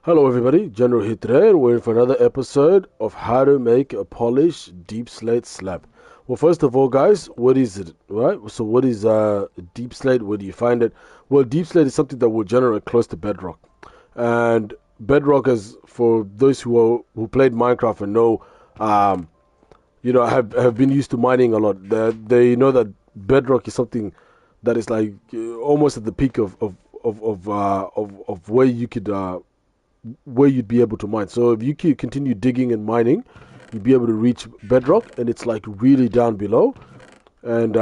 Hello everybody, General here today, and we're in for another episode of how to make a polished deep slate slab. Well, first of all, guys, what is it, right? So what is deep slate? Where do you find it? Well, deep slate is something that will generate close to bedrock. And bedrock is, for those who played Minecraft and know, have been used to mining a lot, they know that bedrock is something that is like almost at the peak of where you'd be able to mine. So if you continue digging and mining, you'd be able to reach bedrock, and it's like really down below, and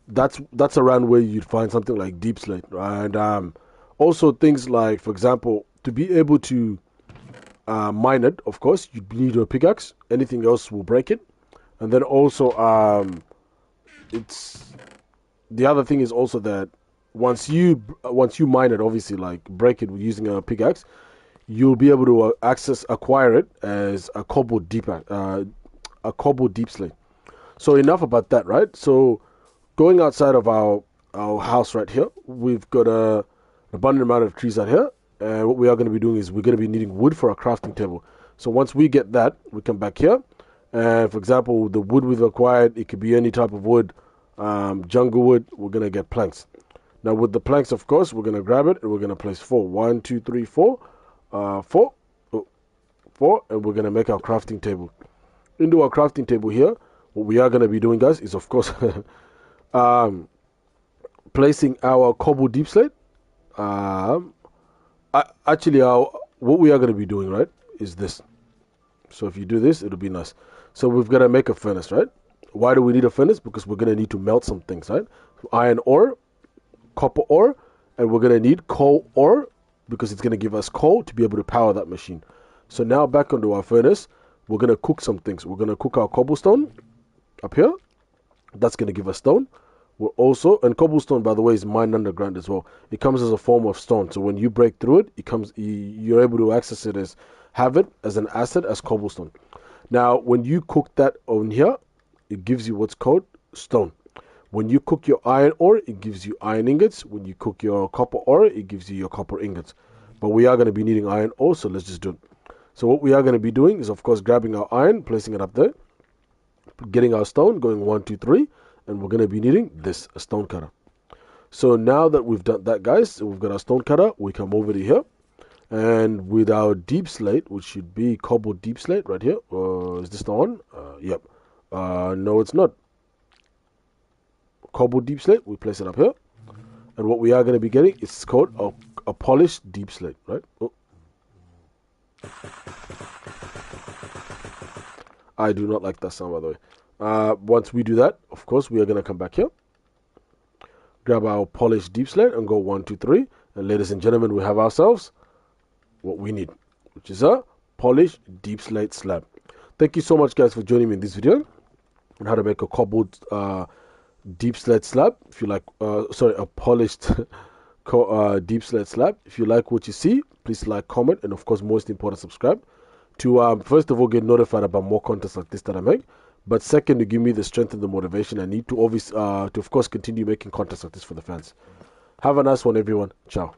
that's around where you'd find something like deep slate, and also things like, for example, to be able to mine it, of course, you'd need a pickaxe. Anything else will break it, and then also it's the other thing is also that once you mine it, obviously, like break it using a pickaxe, you'll be able to acquire it as a cobbled deep slate. So enough about that, right? So going outside of our house right here, we've got an abundant amount of trees out here, and what we are going to be doing is we're going to be needing wood for our crafting table. So once we get that, we come back here, and for example, the wood we've acquired, it could be any type of wood, jungle wood. We're going to get planks. Now with the planks, of course, we're going to grab it and we're going to place 4. 1, 2, 3, 4. 4, and we're going to make our crafting table. Into our crafting table here, what we are going to be doing, guys, is of course placing our cobble deep slate. Actually, what we are going to be doing, right, is this. So if you do this, it'll be nice. So we've got to make a furnace, right? Why do we need a furnace? Because we're going to need to melt some things, right? Iron ore, copper ore, and we're going to need coal ore, because it's going to give us coal to be able to power that machine. So now back onto our furnace, we're going to cook some things. We're going to cook our cobblestone up here. That's going to give us stone. We're also, and cobblestone, by the way, is mined underground as well. It comes as a form of stone. So when you break through it, you're able to access it have it as an asset as cobblestone. Now, when you cook that on here, it gives you what's called stone. When you cook your iron ore, it gives you iron ingots. When you cook your copper ore, it gives you your copper ingots. But we are going to be needing iron ore, so let's just do it. So what we are going to be doing is, of course, grabbing our iron, placing it up there, getting our stone, going 1, 2, 3, and we're going to be needing this, a stone cutter. So now that we've done that, guys, we've got our stone cutter, we come over to here, and with our deep slate, which should be cobbled deep slate right here. Is this the one? Yep. No, it's not. Cobbled deep slate, we place it up here, and what we are going to be getting is called a polished deep slate, right? Oh. I do not like that sound, by the way. Once we do that, of course, we are going to come back here, grab our polished deep slate, and go 1, 2, 3, and ladies and gentlemen, we have ourselves what we need, which is a polished deep slate slab. Thank you so much, guys, for joining me in this video on how to make a cobbled deep slate slab. If you like, a polished deep slate slab. If you like what you see, please like, comment, and of course, most important, subscribe to first of all get notified about more contents like this that I make. But second, to give me the strength and the motivation I need to of course continue making contents like this for the fans. Have a nice one, everyone. Ciao.